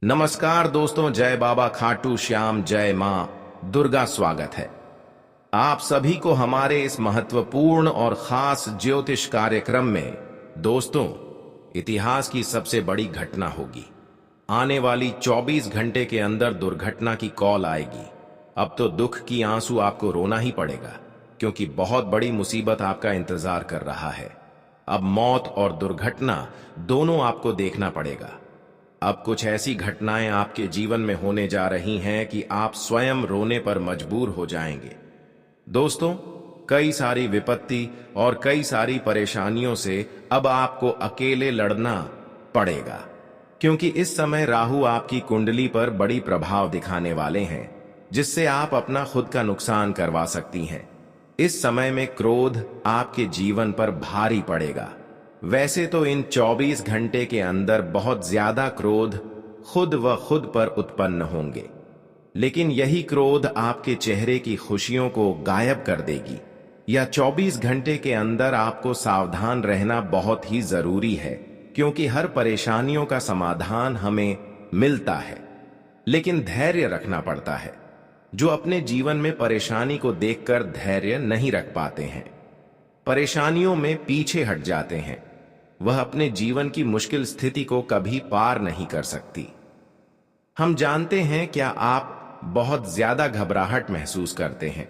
नमस्कार दोस्तों, जय बाबा खाटू श्याम, जय मां दुर्गा। स्वागत है आप सभी को हमारे इस महत्वपूर्ण और खास ज्योतिष कार्यक्रम में। दोस्तों, इतिहास की सबसे बड़ी घटना होगी। आने वाली 24 घंटे के अंदर दुर्घटना की कॉल आएगी। अब तो दुख की आंसू आपको रोना ही पड़ेगा, क्योंकि बहुत बड़ी मुसीबत आपका इंतजार कर रहा है। अब मौत और दुर्घटना दोनों आपको देखना पड़ेगा। अब कुछ ऐसी घटनाएं आपके जीवन में होने जा रही हैं कि आप स्वयं रोने पर मजबूर हो जाएंगे। दोस्तों, कई सारी विपत्ति और कई सारी परेशानियों से अब आपको अकेले लड़ना पड़ेगा, क्योंकि इस समय राहु आपकी कुंडली पर बड़ी प्रभाव दिखाने वाले हैं, जिससे आप अपना खुद का नुकसान करवा सकती हैं। इस समय में क्रोध आपके जीवन पर भारी पड़ेगा। वैसे तो इन 24 घंटे के अंदर बहुत ज्यादा क्रोध खुद व खुद पर उत्पन्न होंगे, लेकिन यही क्रोध आपके चेहरे की खुशियों को गायब कर देगी। या 24 घंटे के अंदर आपको सावधान रहना बहुत ही जरूरी है, क्योंकि हर परेशानियों का समाधान हमें मिलता है, लेकिन धैर्य रखना पड़ता है। जो अपने जीवन में परेशानी को देखकर धैर्य नहीं रख पाते हैं, परेशानियों में पीछे हट जाते हैं, वह अपने जीवन की मुश्किल स्थिति को कभी पार नहीं कर सकती। हम जानते हैं, क्या आप बहुत ज्यादा घबराहट महसूस करते हैं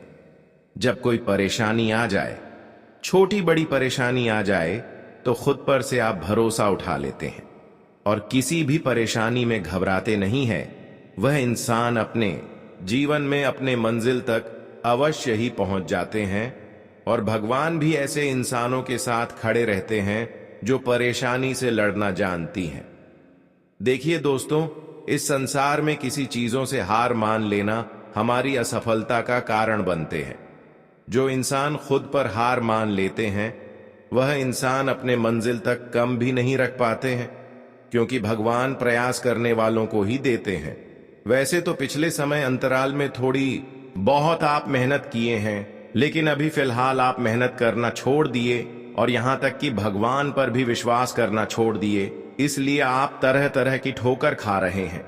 जब कोई परेशानी आ जाए? छोटी बड़ी परेशानी आ जाए तो खुद पर से आप भरोसा उठा लेते हैं और किसी भी परेशानी में घबराते नहीं है। वह इंसान अपने जीवन में अपने मंजिल तक अवश्य ही पहुंच जाते हैं, और भगवान भी ऐसे इंसानों के साथ खड़े रहते हैं जो परेशानी से लड़ना जानती हैं। देखिए दोस्तों, इस संसार में किसी चीजों से हार मान लेना हमारी असफलता का कारण बनते हैं। जो इंसान खुद पर हार मान लेते हैं, वह इंसान अपने मंजिल तक कम भी नहीं रख पाते हैं, क्योंकि भगवान प्रयास करने वालों को ही देते हैं। वैसे तो पिछले समय अंतराल में थोड़ी बहुत आप मेहनत किए हैं, लेकिन अभी फिलहाल आप मेहनत करना छोड़ दिए और यहां तक कि भगवान पर भी विश्वास करना छोड़ दिए। इसलिए आप तरह तरह की ठोकर खा रहे हैं।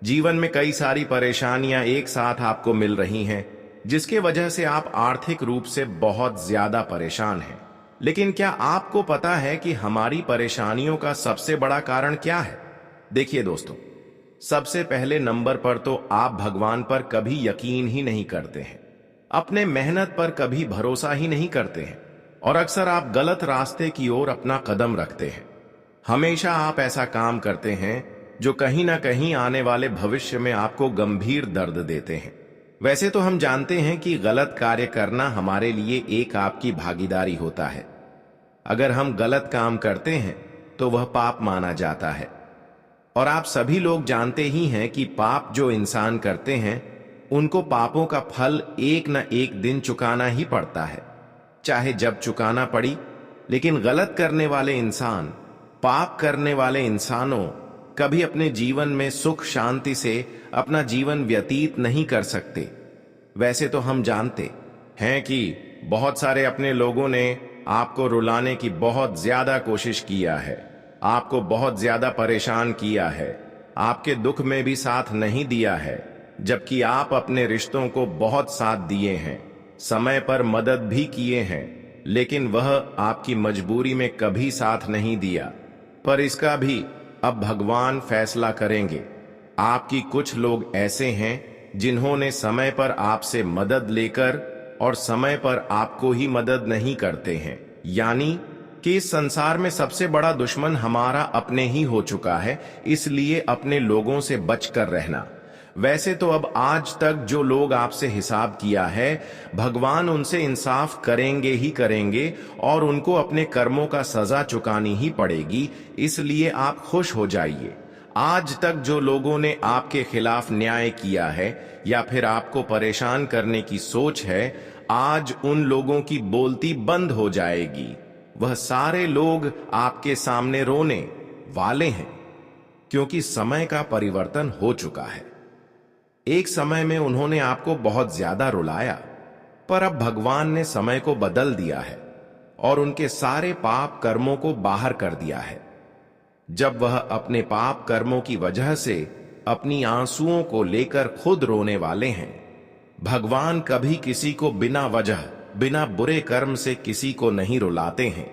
जीवन में कई सारी परेशानियां एक साथ आपको मिल रही हैं, जिसके वजह से आप आर्थिक रूप से बहुत ज्यादा परेशान हैं। लेकिन क्या आपको पता है कि हमारी परेशानियों का सबसे बड़ा कारण क्या है? देखिए दोस्तों, सबसे पहले नंबर पर तो आप भगवान पर कभी यकीन ही नहीं करते हैं, अपने मेहनत पर कभी भरोसा ही नहीं करते हैं, और अक्सर आप गलत रास्ते की ओर अपना कदम रखते हैं। हमेशा आप ऐसा काम करते हैं जो कहीं ना कहीं आने वाले भविष्य में आपको गंभीर दर्द देते हैं। वैसे तो हम जानते हैं कि गलत कार्य करना हमारे लिए एक आपकी भागीदारी होता है। अगर हम गलत काम करते हैं तो वह पाप माना जाता है, और आप सभी लोग जानते ही हैं कि पाप जो इंसान करते हैं, उनको पापों का फल एक न एक दिन चुकाना ही पड़ता है, चाहे जब चुकाना पड़ी। लेकिन गलत करने वाले इंसान, पाप करने वाले इंसानों कभी अपने जीवन में सुख शांति से अपना जीवन व्यतीत नहीं कर सकते। वैसे तो हम जानते हैं कि बहुत सारे अपने लोगों ने आपको रुलाने की बहुत ज्यादा कोशिश किया है, आपको बहुत ज्यादा परेशान किया है, आपके दुख में भी साथ नहीं दिया है, जबकि आप अपने रिश्तों को बहुत साथ दिए हैं, समय पर मदद भी किए हैं, लेकिन वह आपकी मजबूरी में कभी साथ नहीं दिया। पर इसका भी अब भगवान फैसला करेंगे। आपकी कुछ लोग ऐसे हैं जिन्होंने समय पर आपसे मदद लेकर और समय पर आपको ही मदद नहीं करते हैं। यानी कि इस संसार में सबसे बड़ा दुश्मन हमारा अपने ही हो चुका है, इसलिए अपने लोगों से बचकर रहना। वैसे तो अब आज तक जो लोग आपसे हिसाब किया है, भगवान उनसे इंसाफ करेंगे ही करेंगे, और उनको अपने कर्मों का सजा चुकानी ही पड़ेगी। इसलिए आप खुश हो जाइए। आज तक जो लोगों ने आपके खिलाफ न्याय किया है या फिर आपको परेशान करने की सोच है, आज उन लोगों की बोलती बंद हो जाएगी। वह सारे लोग आपके सामने रोने वाले हैं, क्योंकि समय का परिवर्तन हो चुका है। एक समय में उन्होंने आपको बहुत ज्यादा रुलाया, पर अब भगवान ने समय को बदल दिया है और उनके सारे पाप कर्मों को बाहर कर दिया है। जब वह अपने पाप कर्मों की वजह से अपनी आंसुओं को लेकर खुद रोने वाले हैं। भगवान कभी किसी को बिना वजह, बिना बुरे कर्म से किसी को नहीं रुलाते हैं।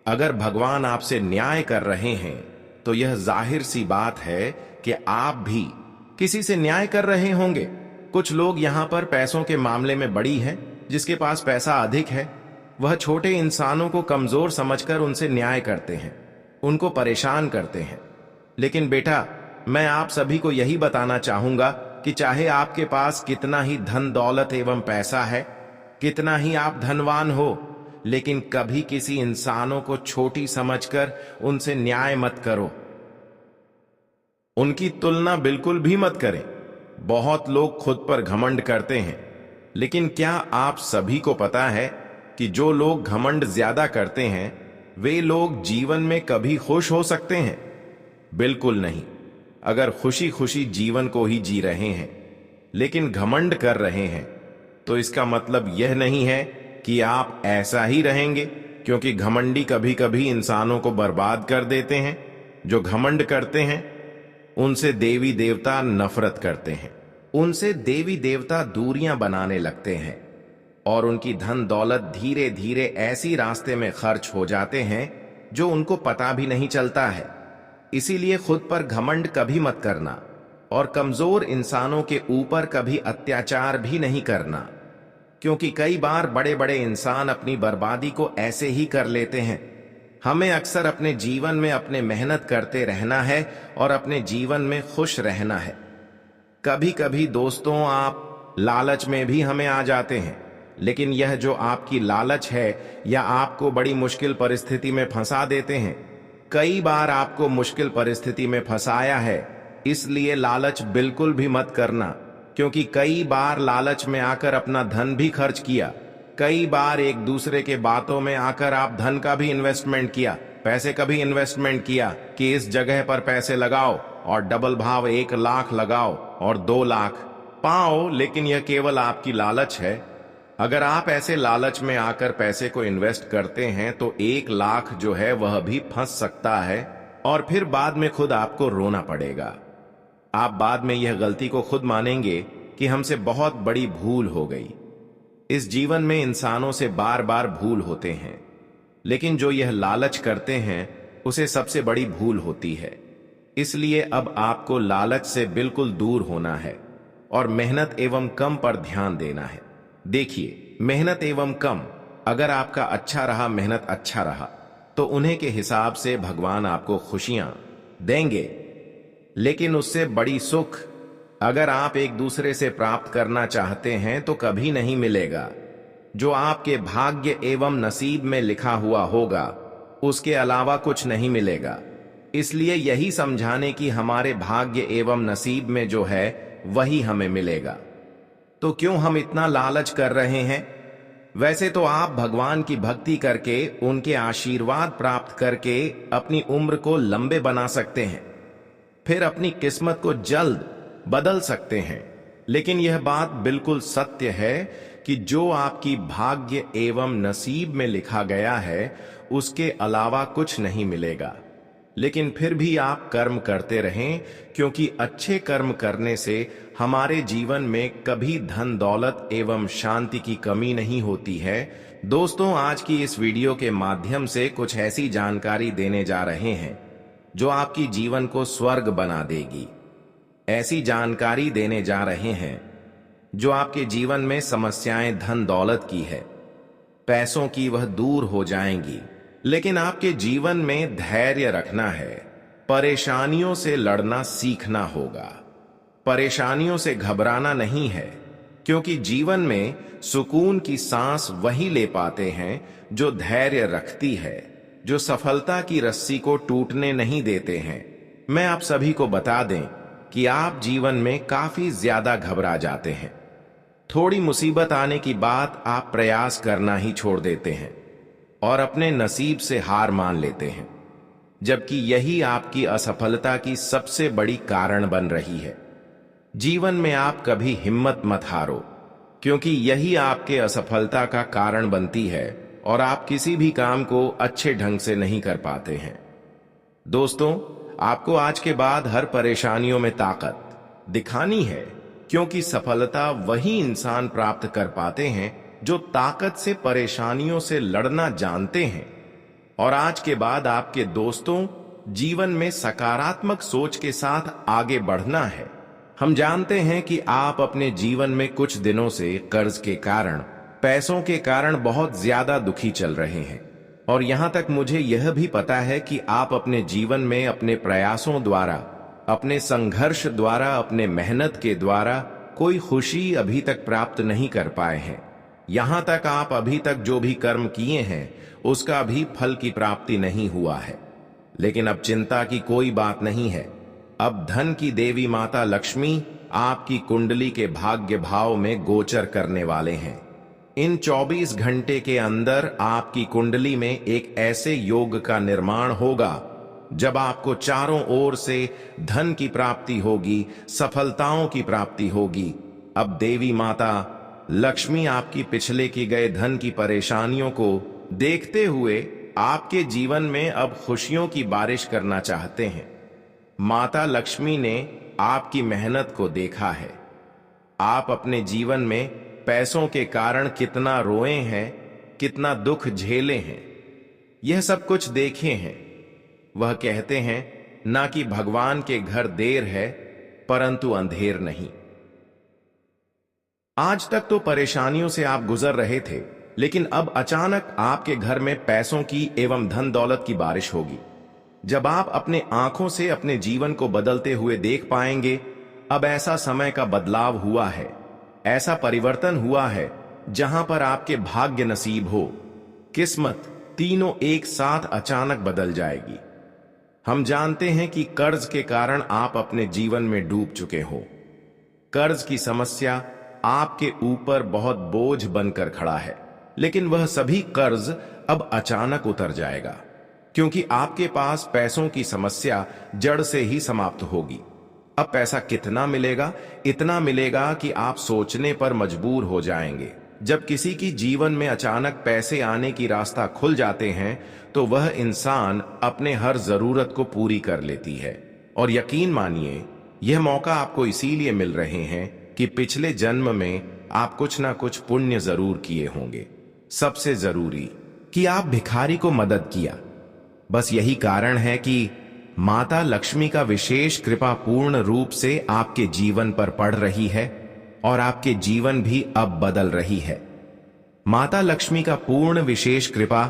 अगर भगवान आपसे न्याय कर रहे हैं तो यह जाहिर सी बात है कि आप भी किसी से न्याय कर रहे होंगे। कुछ लोग यहां पर पैसों के मामले में बड़ी हैं, जिसके पास पैसा अधिक है वह छोटे इंसानों को कमजोर समझकर उनसे न्याय करते हैं, उनको परेशान करते हैं। लेकिन बेटा, मैं आप सभी को यही बताना चाहूंगा कि चाहे आपके पास कितना ही धन दौलत एवं पैसा है, कितना ही आप धनवान हो, लेकिन कभी किसी इंसानों को छोटी समझकर उनसे न्याय मत करो। उनकी तुलना बिल्कुल भी मत करें। बहुत लोग खुद पर घमंड करते हैं, लेकिन क्या आप सभी को पता है कि जो लोग घमंड ज्यादा करते हैं वे लोग जीवन में कभी खुश हो सकते हैं? बिल्कुल नहीं। अगर खुशी खुशी जीवन को ही जी रहे हैं लेकिन घमंड कर रहे हैं तो इसका मतलब यह नहीं है कि आप ऐसा ही रहेंगे, क्योंकि घमंडी कभी कभी इंसानों को बर्बाद कर देते हैं। जो घमंड करते हैं उनसे देवी देवता नफरत करते हैं, उनसे देवी देवता दूरियां बनाने लगते हैं और उनकी धन दौलत धीरे धीरे ऐसी रास्ते में खर्च हो जाते हैं जो उनको पता भी नहीं चलता है। इसीलिए खुद पर घमंड कभी मत करना और कमजोर इंसानों के ऊपर कभी अत्याचार भी नहीं करना, क्योंकि कई बार बड़े बड़े इंसान अपनी बर्बादी को ऐसे ही कर लेते हैं। हमें अक्सर अपने जीवन में अपने मेहनत करते रहना है और अपने जीवन में खुश रहना है। कभी कभी दोस्तों आप लालच में भी हमें आ जाते हैं, लेकिन यह जो आपकी लालच है या आपको बड़ी मुश्किल परिस्थिति में फंसा देते हैं। कई बार आपको मुश्किल परिस्थिति में फंसाया है, इसलिए लालच बिल्कुल भी मत करना, क्योंकि कई बार लालच में आकर अपना धन भी खर्च किया। कई बार एक दूसरे के बातों में आकर आप धन का भी इन्वेस्टमेंट किया, पैसे का भी इन्वेस्टमेंट किया कि इस जगह पर पैसे लगाओ और डबल भाव 1 लाख लगाओ और 2 लाख पाओ, लेकिन यह केवल आपकी लालच है। अगर आप ऐसे लालच में आकर पैसे को इन्वेस्ट करते हैं तो 1 लाख जो है वह भी फंस सकता है और फिर बाद में खुद आपको रोना पड़ेगा। आप बाद में यह गलती को खुद मानेंगे कि हमसे बहुत बड़ी भूल हो गई। इस जीवन में इंसानों से बार बार भूल होते हैं, लेकिन जो यह लालच करते हैं उसे सबसे बड़ी भूल होती है। इसलिए अब आपको लालच से बिल्कुल दूर होना है और मेहनत एवं कम पर ध्यान देना है। देखिए, मेहनत एवं कम, अगर आपका अच्छा रहा, मेहनत अच्छा रहा, तो उन्हीं के हिसाब से भगवान आपको खुशियां देंगे। लेकिन उससे बड़ी सुख अगर आप एक दूसरे से प्राप्त करना चाहते हैं तो कभी नहीं मिलेगा। जो आपके भाग्य एवं नसीब में लिखा हुआ होगा उसके अलावा कुछ नहीं मिलेगा। इसलिए यही समझाने कि हमारे भाग्य एवं नसीब में जो है वही हमें मिलेगा। तो क्यों हम इतना लालच कर रहे हैं? वैसे तो आप भगवान की भक्ति करके, उनके आशीर्वाद प्राप्त करके अपनी उम्र को लंबे बना सकते हैं, फिर अपनी किस्मत को जल्द बदल सकते हैं। लेकिन यह बात बिल्कुल सत्य है कि जो आपकी भाग्य एवं नसीब में लिखा गया है उसके अलावा कुछ नहीं मिलेगा। लेकिन फिर भी आप कर्म करते रहें, क्योंकि अच्छे कर्म करने से हमारे जीवन में कभी धन दौलत एवं शांति की कमी नहीं होती है। दोस्तों, आज की इस वीडियो के माध्यम से कुछ ऐसी जानकारी देने जा रहे हैं जो आपकी जीवन को स्वर्ग बना देगी। ऐसी जानकारी देने जा रहे हैं जो आपके जीवन में समस्याएं धन दौलत की है, पैसों की, वह दूर हो जाएंगी। लेकिन आपके जीवन में धैर्य रखना है, परेशानियों से लड़ना सीखना होगा। परेशानियों से घबराना नहीं है, क्योंकि जीवन में सुकून की सांस वही ले पाते हैं जो धैर्य रखती है, जो सफलता की रस्सी को टूटने नहीं देते हैं। मैं आप सभी को बता दें कि आप जीवन में काफी ज्यादा घबरा जाते हैं। थोड़ी मुसीबत आने की बात आप प्रयास करना ही छोड़ देते हैं और अपने नसीब से हार मान लेते हैं, जबकि यही आपकी असफलता की सबसे बड़ी कारण बन रही है। जीवन में आप कभी हिम्मत मत हारो, क्योंकि यही आपके असफलता का कारण बनती है और आप किसी भी काम को अच्छे ढंग से नहीं कर पाते हैं। दोस्तों, आपको आज के बाद हर परेशानियों में ताकत दिखानी है, क्योंकि सफलता वही इंसान प्राप्त कर पाते हैं जो ताकत से परेशानियों से लड़ना जानते हैं। और आज के बाद आपके दोस्तों, जीवन में सकारात्मक सोच के साथ आगे बढ़ना है। हम जानते हैं कि आप अपने जीवन में कुछ दिनों से कर्ज के कारण, पैसों के कारण बहुत ज्यादा दुखी चल रहे हैं। और यहां तक मुझे यह भी पता है कि आप अपने जीवन में अपने प्रयासों द्वारा, अपने संघर्ष द्वारा, अपने मेहनत के द्वारा कोई खुशी अभी तक प्राप्त नहीं कर पाए हैं। यहां तक आप अभी तक जो भी कर्म किए हैं उसका भी फल की प्राप्ति नहीं हुआ है। लेकिन अब चिंता की कोई बात नहीं है। अब धन की देवी माता लक्ष्मी आपकी कुंडली के भाग्य भाव में गोचर करने वाले हैं। इन 24 घंटे के अंदर आपकी कुंडली में एक ऐसे योग का निर्माण होगा जब आपको चारों ओर से धन की प्राप्ति होगी, सफलताओं की प्राप्ति होगी। अब देवी माता लक्ष्मी आपकी पिछले की गए धन की परेशानियों को देखते हुए आपके जीवन में अब खुशियों की बारिश करना चाहते हैं। माता लक्ष्मी ने आपकी मेहनत को देखा है। आप अपने जीवन में पैसों के कारण कितना रोए हैं, कितना दुख झेले हैं, यह सब कुछ देखे हैं। वह कहते हैं ना कि भगवान के घर देर है परंतु अंधेर नहीं। आज तक तो परेशानियों से आप गुजर रहे थे, लेकिन अब अचानक आपके घर में पैसों की एवं धन दौलत की बारिश होगी। जब आप अपने आंखों से अपने जीवन को बदलते हुए देख पाएंगे, अब ऐसा समय का बदलाव हुआ है, ऐसा परिवर्तन हुआ है जहां पर आपके भाग्य नसीब हो, किस्मत तीनों एक साथ अचानक बदल जाएगी। हम जानते हैं कि कर्ज के कारण आप अपने जीवन में डूब चुके हो। कर्ज की समस्या आपके ऊपर बहुत बोझ बनकर खड़ा है, लेकिन वह सभी कर्ज अब अचानक उतर जाएगा, क्योंकि आपके पास पैसों की समस्या जड़ से ही समाप्त होगी। अब पैसा कितना मिलेगा? इतना मिलेगा कि आप सोचने पर मजबूर हो जाएंगे। जब किसी की जीवन में अचानक पैसे आने की रास्ता खुल जाते हैं तो वह इंसान अपने हर जरूरत को पूरी कर लेती है। और यकीन मानिए, यह मौका आपको इसीलिए मिल रहे हैं कि पिछले जन्म में आप कुछ ना कुछ पुण्य जरूर किए होंगे। सबसे जरूरी कि आप भिखारी को मदद किया। बस यही कारण है कि माता लक्ष्मी का विशेष कृपा पूर्ण रूप से आपके जीवन पर पड़ रही है और आपके जीवन भी अब बदल रही है। माता लक्ष्मी का पूर्ण विशेष कृपा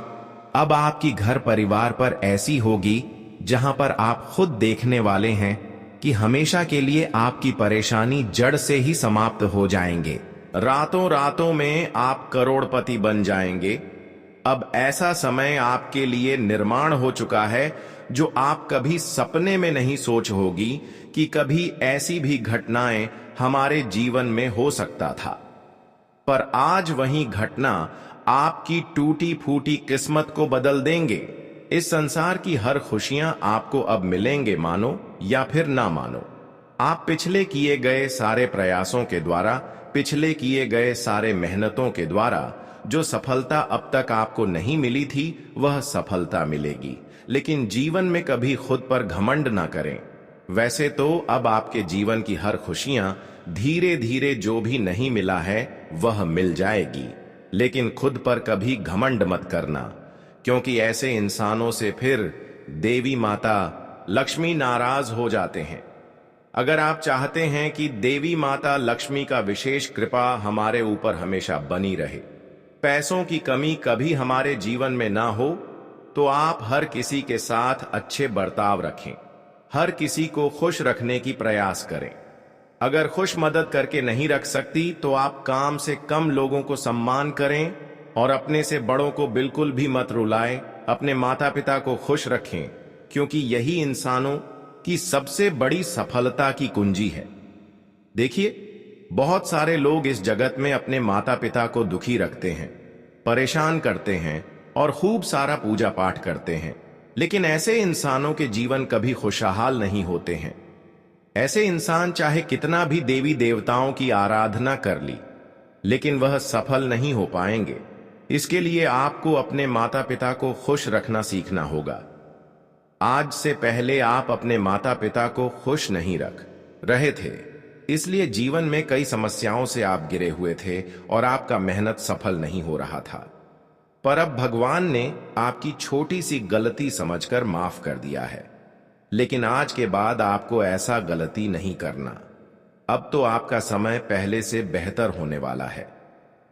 अब आपकी घर परिवार पर ऐसी होगी जहां पर आप खुद देखने वाले हैं कि हमेशा के लिए आपकी परेशानी जड़ से ही समाप्त हो जाएंगे। रातों रातों में आप करोड़पति बन जाएंगे। अब ऐसा समय आपके लिए निर्माण हो चुका है जो आप कभी सपने में नहीं सोच होगी कि कभी ऐसी भी घटनाएं हमारे जीवन में हो सकता था। पर आज वही घटना आपकी टूटी फूटी किस्मत को बदल देंगे। इस संसार की हर खुशियां आपको अब मिलेंगे, मानो या फिर ना मानो। आप पिछले किए गए सारे प्रयासों के द्वारा, पिछले किए गए सारे मेहनतों के द्वारा जो सफलता अब तक आपको नहीं मिली थी, वह सफलता मिलेगी। लेकिन जीवन में कभी खुद पर घमंड ना करें। वैसे तो अब आपके जीवन की हर खुशियां धीरे धीरे जो भी नहीं मिला है वह मिल जाएगी, लेकिन खुद पर कभी घमंड मत करना, क्योंकि ऐसे इंसानों से फिर देवी माता लक्ष्मी नाराज हो जाते हैं। अगर आप चाहते हैं कि देवी माता लक्ष्मी का विशेष कृपा हमारे ऊपर हमेशा बनी रहे, पैसों की कमी कभी हमारे जीवन में ना हो, तो आप हर किसी के साथ अच्छे बर्ताव रखें, हर किसी को खुश रखने की प्रयास करें। अगर खुश मदद करके नहीं रख सकती तो आप कम से कम लोगों को सम्मान करें और अपने से बड़ों को बिल्कुल भी मत रुलाएं। अपने माता पिता को खुश रखें, क्योंकि यही इंसानों की सबसे बड़ी सफलता की कुंजी है। देखिए, बहुत सारे लोग इस जगत में अपने माता पिता को दुखी रखते हैं, परेशान करते हैं और खूब सारा पूजा पाठ करते हैं, लेकिन ऐसे इंसानों के जीवन कभी खुशहाल नहीं होते हैं। ऐसे इंसान चाहे कितना भी देवी देवताओं की आराधना कर ली, लेकिन वह सफल नहीं हो पाएंगे। इसके लिए आपको अपने माता पिता को खुश रखना सीखना होगा। आज से पहले आप अपने माता पिता को खुश नहीं रख रहे थे, इसलिए जीवन में कई समस्याओं से आप गिरे हुए थे और आपका मेहनत सफल नहीं हो रहा था। पर अब भगवान ने आपकी छोटी सी गलती समझकर माफ कर दिया है। लेकिन आज के बाद आपको ऐसा गलती नहीं करना। अब तो आपका समय पहले से बेहतर होने वाला है,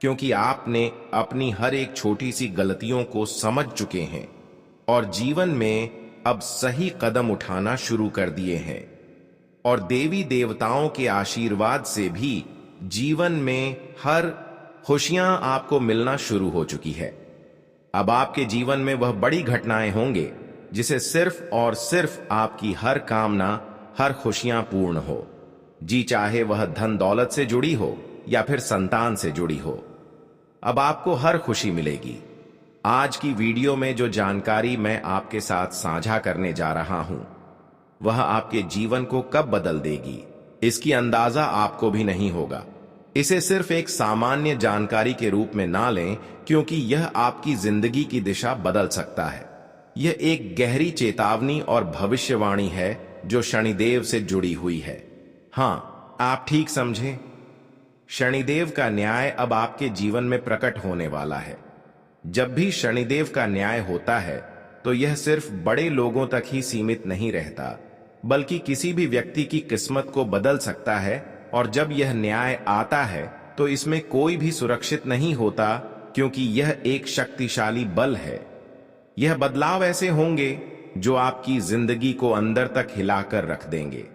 क्योंकि आपने अपनी हर एक छोटी सी गलतियों को समझ चुके हैं और जीवन में अब सही कदम उठाना शुरू कर दिए हैं। और देवी देवताओं के आशीर्वाद से भी जीवन में हर खुशियां आपको मिलना शुरू हो चुकी है। अब आपके जीवन में वह बड़ी घटनाएं होंगे जिसे सिर्फ और सिर्फ आपकी हर कामना, हर खुशियां पूर्ण हो, जी चाहे वह धन दौलत से जुड़ी हो या फिर संतान से जुड़ी हो। अब आपको हर खुशी मिलेगी। आज की वीडियो में जो जानकारी मैं आपके साथ साझा करने जा रहा हूं, वह आपके जीवन को कब बदल देगी, इसकी अंदाजा आपको भी नहीं होगा। इसे सिर्फ एक सामान्य जानकारी के रूप में ना लें, क्योंकि यह आपकी जिंदगी की दिशा बदल सकता है। यह एक गहरी चेतावनी और भविष्यवाणी है जो शनिदेव से जुड़ी हुई है। हां, आप ठीक समझे। शनिदेव का न्याय अब आपके जीवन में प्रकट होने वाला है। जब भी शनिदेव का न्याय होता है तो यह सिर्फ बड़े लोगों तक ही सीमित नहीं रहता, बल्कि किसी भी व्यक्ति की किस्मत को बदल सकता है। और जब यह न्याय आता है तो इसमें कोई भी सुरक्षित नहीं होता, क्योंकि यह एक शक्तिशाली बल है। यह बदलाव ऐसे होंगे जो आपकी जिंदगी को अंदर तक हिलाकर रख देंगे।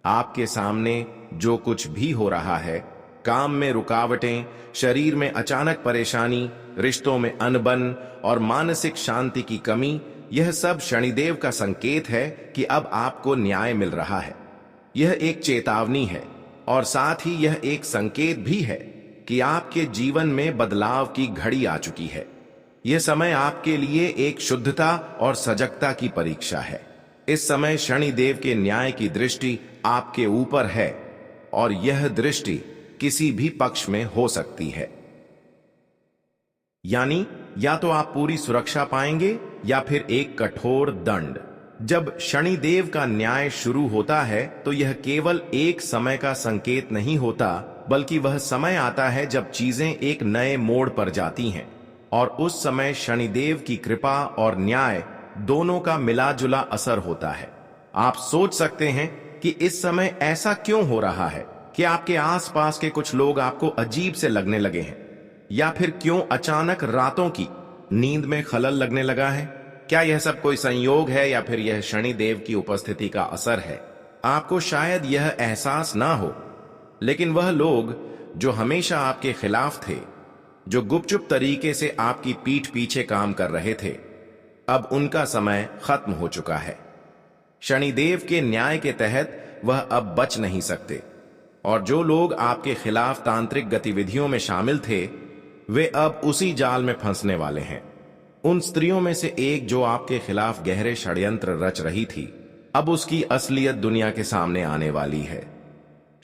आपके सामने जो कुछ भी हो रहा है, काम में रुकावटें, शरीर में अचानक परेशानी, रिश्तों में अनबन और मानसिक शांति की कमी, यह सब शनिदेव का संकेत है कि अब आपको न्याय मिल रहा है। यह एक चेतावनी है और साथ ही यह एक संकेत भी है कि आपके जीवन में बदलाव की घड़ी आ चुकी है। यह समय आपके लिए एक शुद्धता और सजगता की परीक्षा है। इस समय शनिदेव के न्याय की दृष्टि आपके ऊपर है और यह दृष्टि किसी भी पक्ष में हो सकती है। यानी या तो आप पूरी सुरक्षा पाएंगे या फिर एक कठोर दंड। जब शनिदेव का न्याय शुरू होता है तो यह केवल एक समय का संकेत नहीं होता, बल्कि वह समय आता है जब चीजें एक नए मोड़ पर जाती हैं। और उस समय शनिदेव की कृपा और न्याय दोनों का मिला जुला असर होता है। आप सोच सकते हैं कि इस समय ऐसा क्यों हो रहा है, कि आपके आसपास के कुछ लोग आपको अजीब से लगने लगे हैं, या फिर क्यों अचानक रातों की नींद में खलल लगने लगा है। क्या यह सब कोई संयोग है या फिर यह शनिदेव की उपस्थिति का असर है? आपको शायद यह एहसास ना हो, लेकिन वह लोग जो हमेशा आपके खिलाफ थे, जो गुपचुप तरीके से आपकी पीठ पीछे काम कर रहे थे, अब उनका समय खत्म हो चुका है। शनिदेव के न्याय के तहत वह अब बच नहीं सकते, और जो लोग आपके खिलाफ तांत्रिक गतिविधियों में शामिल थे, वे अब उसी जाल में फंसने वाले हैं। उन स्त्रियों में से एक जो आपके खिलाफ गहरे षड्यंत्र रच रही थी, अब उसकी असलियत दुनिया के सामने आने वाली है।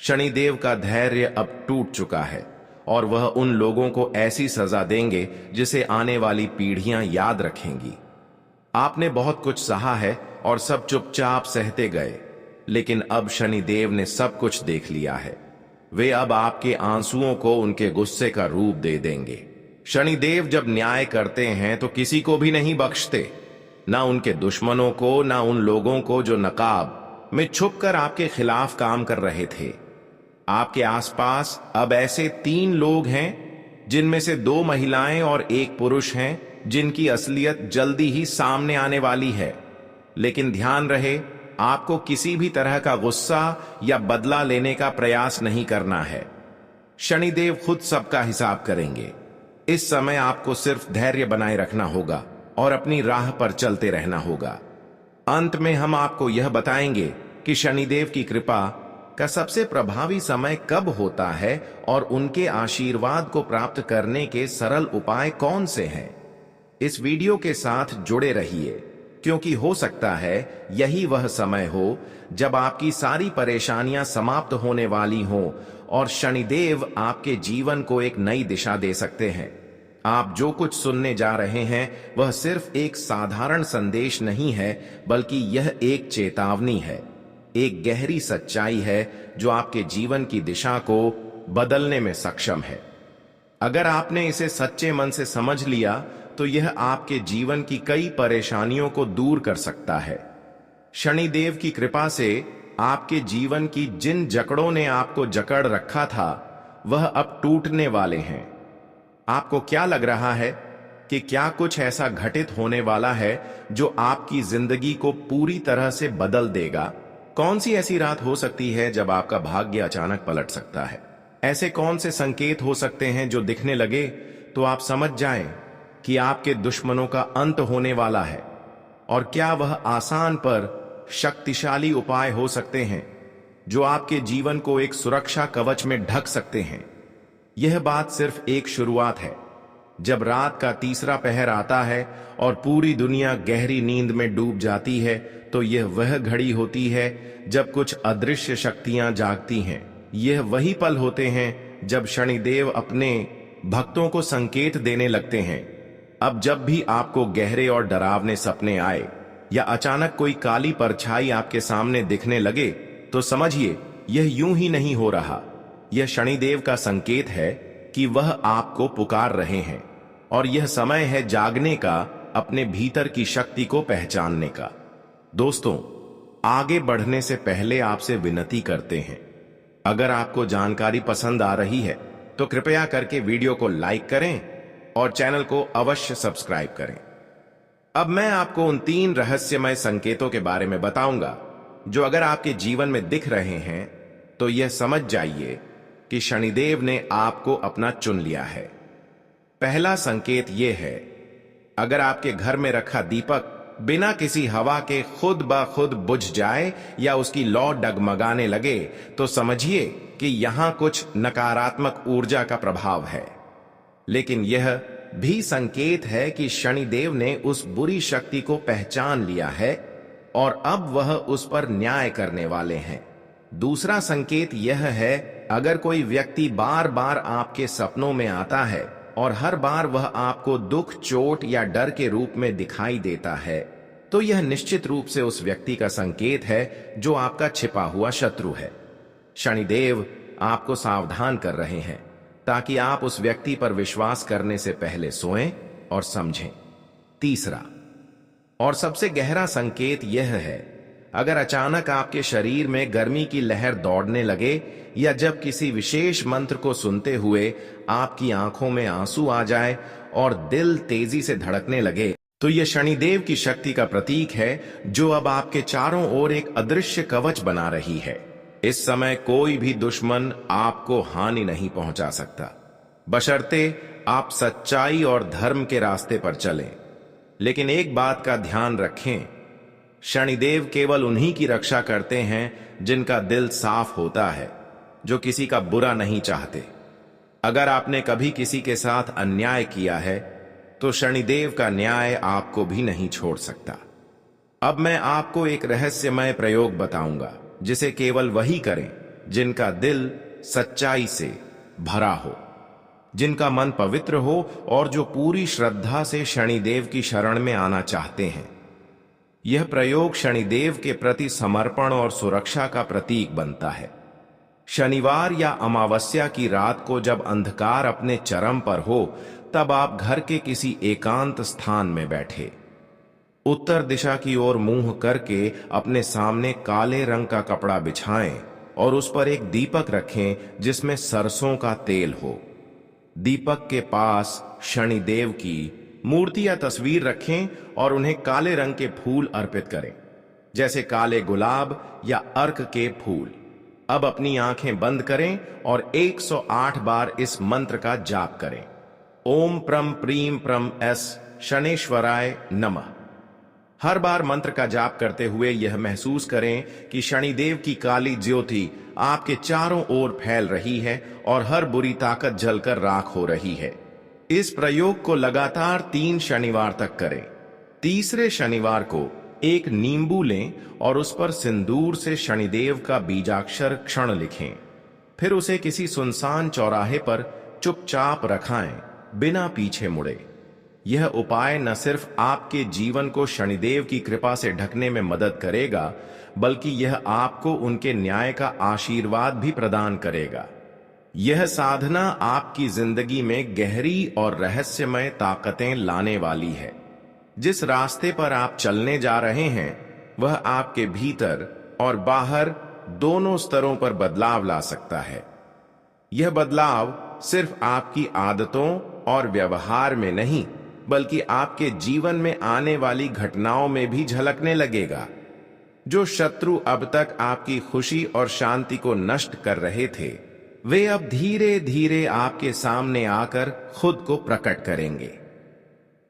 शनिदेव का धैर्य अब टूट चुका है और वह उन लोगों को ऐसी सजा देंगे जिसे आने वाली पीढ़ियां याद रखेंगी। आपने बहुत कुछ सहा है और सब चुपचाप सहते गए, लेकिन अब शनिदेव ने सब कुछ देख लिया है। वे अब आपके आंसुओं को उनके गुस्से का रूप दे देंगे। शनिदेव जब न्याय करते हैं तो किसी को भी नहीं बख्शते, ना उनके दुश्मनों को, ना उन लोगों को जो नकाब में छुपकर आपके खिलाफ काम कर रहे थे। आपके आसपास अब ऐसे 3 लोग हैं, जिनमें से 2 महिलाएं और 1 पुरुष हैं, जिनकी असलियत जल्दी ही सामने आने वाली है। लेकिन ध्यान रहे, आपको किसी भी तरह का गुस्सा या बदला लेने का प्रयास नहीं करना है। शनिदेव खुद सबका हिसाब करेंगे। इस समय आपको सिर्फ धैर्य बनाए रखना होगा और अपनी राह पर चलते रहना होगा। अंत में हम आपको यह बताएंगे कि शनिदेव की कृपा का सबसे प्रभावी समय कब होता है और उनके आशीर्वाद को प्राप्त करने के सरल उपाय कौन से हैं। इस वीडियो के साथ जुड़े रहिए, क्योंकि हो सकता है यही वह समय हो जब आपकी सारी परेशानियां समाप्त होने वाली हों और शनिदेव आपके जीवन को एक नई दिशा दे सकते हैं। आप जो कुछ सुनने जा रहे हैं वह सिर्फ एक साधारण संदेश नहीं है, बल्कि यह एक चेतावनी है, एक गहरी सच्चाई है जो आपके जीवन की दिशा को बदलने में सक्षम है। अगर आपने इसे सच्चे मन से समझ लिया तो यह आपके जीवन की कई परेशानियों को दूर कर सकता है। शनिदेव की कृपा से आपके जीवन की जिन जकड़ों ने आपको जकड़ रखा था वह अब टूटने वाले हैं। आपको क्या लग रहा है कि क्या कुछ ऐसा घटित होने वाला है जो आपकी जिंदगी को पूरी तरह से बदल देगा? कौन सी ऐसी रात हो सकती है जब आपका भाग्य अचानक पलट सकता है? ऐसे कौन से संकेत हो सकते हैं जो दिखने लगे तो आप समझ जाएं कि आपके दुश्मनों का अंत होने वाला है? और क्या वह आसान पर शक्तिशाली उपाय हो सकते हैं जो आपके जीवन को एक सुरक्षा कवच में ढक सकते हैं? यह बात सिर्फ एक शुरुआत है। जब रात का तीसरा पहर आता है और पूरी दुनिया गहरी नींद में डूब जाती है तो यह वह घड़ी होती है जब कुछ अदृश्य शक्तियां जागती हैं। यह वही पल होते हैं जब शनिदेव अपने भक्तों को संकेत देने लगते हैं। अब जब भी आपको गहरे और डरावने सपने आए या अचानक कोई काली परछाई आपके सामने दिखने लगे तो समझिए यह यूं ही नहीं हो रहा। यह शनिदेव का संकेत है कि वह आपको पुकार रहे हैं और यह समय है जागने का, अपने भीतर की शक्ति को पहचानने का। दोस्तों, आगे बढ़ने से पहले आपसे विनती करते हैं, अगर आपको जानकारी पसंद आ रही है तो कृपया करके वीडियो को लाइक करें और चैनल को अवश्य सब्सक्राइब करें। अब मैं आपको उन 3 रहस्यमय संकेतों के बारे में बताऊंगा जो अगर आपके जीवन में दिख रहे हैं तो यह समझ जाइए कि शनिदेव ने आपको अपना चुन लिया है। पहला संकेत यह है, अगर आपके घर में रखा दीपक बिना किसी हवा के खुद ब खुद बुझ जाए या उसकी लौ डगमगाने लगे तो समझिए कि यहां कुछ नकारात्मक ऊर्जा का प्रभाव है। लेकिन यह भी संकेत है कि शनिदेव ने उस बुरी शक्ति को पहचान लिया है और अब वह उस पर न्याय करने वाले हैं। दूसरा संकेत यह है, अगर कोई व्यक्ति बार बार आपके सपनों में आता है और हर बार वह आपको दुख, चोट या डर के रूप में दिखाई देता है तो यह निश्चित रूप से उस व्यक्ति का संकेत है जो आपका छिपा हुआ शत्रु है। शनिदेव आपको सावधान कर रहे हैं ताकि आप उस व्यक्ति पर विश्वास करने से पहले सोएं और समझें। तीसरा और सबसे गहरा संकेत यह है, अगर अचानक आपके शरीर में गर्मी की लहर दौड़ने लगे या जब किसी विशेष मंत्र को सुनते हुए आपकी आंखों में आंसू आ जाए और दिल तेजी से धड़कने लगे तो यह शनिदेव की शक्ति का प्रतीक है जो अब आपके चारों ओर एक अदृश्य कवच बना रही है। इस समय कोई भी दुश्मन आपको हानि नहीं पहुंचा सकता, बशर्ते आप सच्चाई और धर्म के रास्ते पर चलें। लेकिन एक बात का ध्यान रखें, शनिदेव केवल उन्हीं की रक्षा करते हैं जिनका दिल साफ होता है, जो किसी का बुरा नहीं चाहते। अगर आपने कभी किसी के साथ अन्याय किया है तो शनिदेव का न्याय आपको भी नहीं छोड़ सकता। अब मैं आपको एक रहस्यमय प्रयोग बताऊंगा जिसे केवल वही करें जिनका दिल सच्चाई से भरा हो, जिनका मन पवित्र हो और जो पूरी श्रद्धा से शनिदेव की शरण में आना चाहते हैं। यह प्रयोग शनिदेव के प्रति समर्पण और सुरक्षा का प्रतीक बनता है। शनिवार या अमावस्या की रात को जब अंधकार अपने चरम पर हो तब आप घर के किसी एकांत स्थान में बैठे, उत्तर दिशा की ओर मुंह करके अपने सामने काले रंग का कपड़ा बिछाएं और उस पर एक दीपक रखें जिसमें सरसों का तेल हो। दीपक के पास शनिदेव की मूर्ति या तस्वीर रखें और उन्हें काले रंग के फूल अर्पित करें, जैसे काले गुलाब या अर्क के फूल। अब अपनी आंखें बंद करें और 108 बार इस मंत्र का जाप करें। ओम प्रम प्रीम प्रम एस शनेश्वराय नमः। हर बार मंत्र का जाप करते हुए यह महसूस करें कि शनिदेव की काली ज्योति आपके चारों ओर फैल रही है और हर बुरी ताकत जलकर राख हो रही है। इस प्रयोग को लगातार 3 शनिवार तक करें। तीसरे शनिवार को एक नींबू लें और उस पर सिंदूर से शनिदेव का बीजाक्षर क्षण लिखें। फिर उसे किसी सुनसान चौराहे पर चुपचाप रखाएं, बिना पीछे मुड़े। यह उपाय न सिर्फ आपके जीवन को शनिदेव की कृपा से ढकने में मदद करेगा, बल्कि यह आपको उनके न्याय का आशीर्वाद भी प्रदान करेगा। यह साधना आपकी जिंदगी में गहरी और रहस्यमय ताकतें लाने वाली है। जिस रास्ते पर आप चलने जा रहे हैं वह आपके भीतर और बाहर दोनों स्तरों पर बदलाव ला सकता है। यह बदलाव सिर्फ आपकी आदतों और व्यवहार में नहीं, बल्कि आपके जीवन में आने वाली घटनाओं में भी झलकने लगेगा। जो शत्रु अब तक आपकी खुशी और शांति को नष्ट कर रहे थे, वे अब धीरे धीरे आपके सामने आकर खुद को प्रकट करेंगे।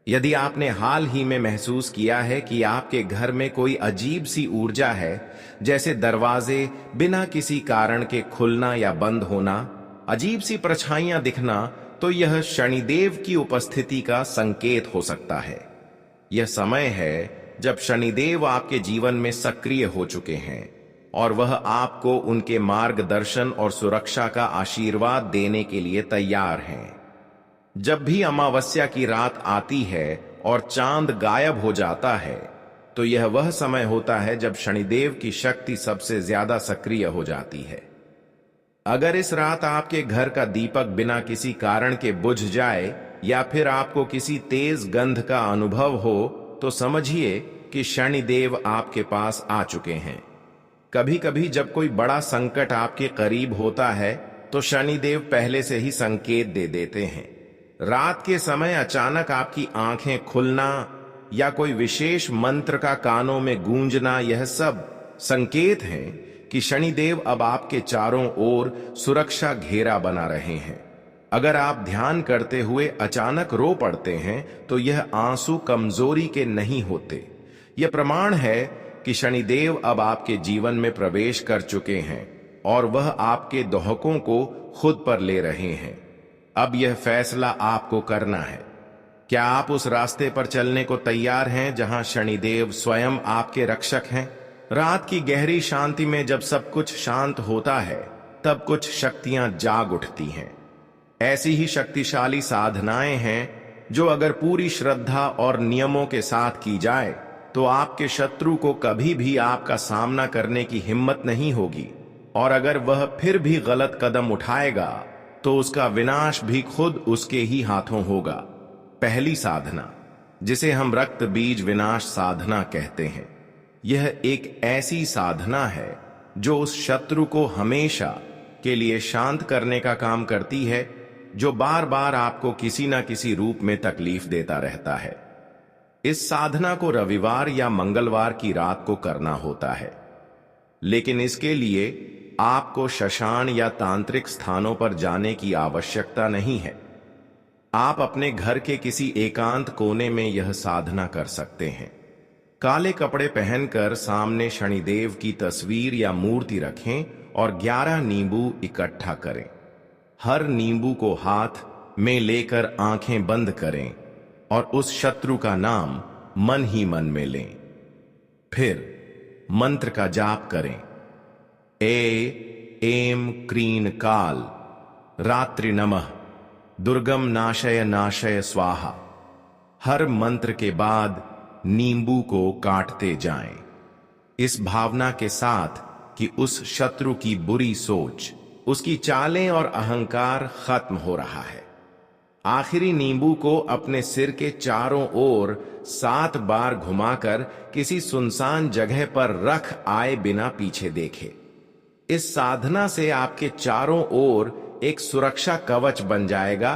यदि आपने हाल ही में महसूस किया है कि आपके घर में कोई अजीब सी ऊर्जा है, जैसे दरवाजे बिना किसी कारण के खुलना या बंद होना, अजीब सी परछाइयां दिखना, तो यह शनिदेव की उपस्थिति का संकेत हो सकता है। यह समय है जब शनिदेव आपके जीवन में सक्रिय हो चुके हैं और वह आपको उनके मार्गदर्शन और सुरक्षा का आशीर्वाद देने के लिए तैयार हैं। जब भी अमावस्या की रात आती है और चांद गायब हो जाता है, तो यह वह समय होता है जब शनिदेव की शक्ति सबसे ज्यादा सक्रिय हो जाती है। अगर इस रात आपके घर का दीपक बिना किसी कारण के बुझ जाए या फिर आपको किसी तेज गंध का अनुभव हो, तो समझिए कि शनिदेव आपके पास आ चुके हैं। कभी कभी जब कोई बड़ा संकट आपके करीब होता है तो शनिदेव पहले से ही संकेत दे देते हैं। रात के समय अचानक आपकी आंखें खुलना या कोई विशेष मंत्र का कानों में गूंजना, यह सब संकेत हैं कि शनिदेव अब आपके चारों ओर सुरक्षा घेरा बना रहे हैं। अगर आप ध्यान करते हुए अचानक रो पड़ते हैं तो यह आंसू कमजोरी के नहीं होते। यह प्रमाण है कि शनिदेव अब आपके जीवन में प्रवेश कर चुके हैं और वह आपके दोहकों को खुद पर ले रहे हैं। अब यह फैसला आपको करना है। क्या आप उस रास्ते पर चलने को तैयार हैं जहां शनिदेव स्वयं आपके रक्षक हैं? रात की गहरी शांति में जब सब कुछ शांत होता है, तब कुछ शक्तियां जाग उठती हैं। ऐसी ही शक्तिशाली साधनाएं हैं जो अगर पूरी श्रद्धा और नियमों के साथ की जाए तो आपके शत्रु को कभी भी आपका सामना करने की हिम्मत नहीं होगी, और अगर वह फिर भी गलत कदम उठाएगा तो उसका विनाश भी खुद उसके ही हाथों होगा। पहली साधना, जिसे हम रक्त बीज विनाश साधना कहते हैं, यह एक ऐसी साधना है जो उस शत्रु को हमेशा के लिए शांत करने का काम करती है जो बार बार आपको किसी न किसी रूप में तकलीफ देता रहता है। इस साधना को रविवार या मंगलवार की रात को करना होता है, लेकिन इसके लिए आपको शशान या तांत्रिक स्थानों पर जाने की आवश्यकता नहीं है। आप अपने घर के किसी एकांत कोने में यह साधना कर सकते हैं। काले कपड़े पहनकर सामने शनिदेव की तस्वीर या मूर्ति रखें और 11 नींबू इकट्ठा करें। हर नींबू को हाथ में लेकर आंखें बंद करें और उस शत्रु का नाम मन ही मन में लें। फिर मंत्र का जाप करें। एम क्रीन काल रात्रि नमः दुर्गम नाशय नाशय स्वाहा। हर मंत्र के बाद नींबू को काटते जाएं, इस भावना के साथ कि उस शत्रु की बुरी सोच, उसकी चालें और अहंकार खत्म हो रहा है। आखिरी नींबू को अपने सिर के चारों ओर 7 बार घुमाकर किसी सुनसान जगह पर रख आए बिना पीछे देखे। इस साधना से आपके चारों ओर एक सुरक्षा कवच बन जाएगा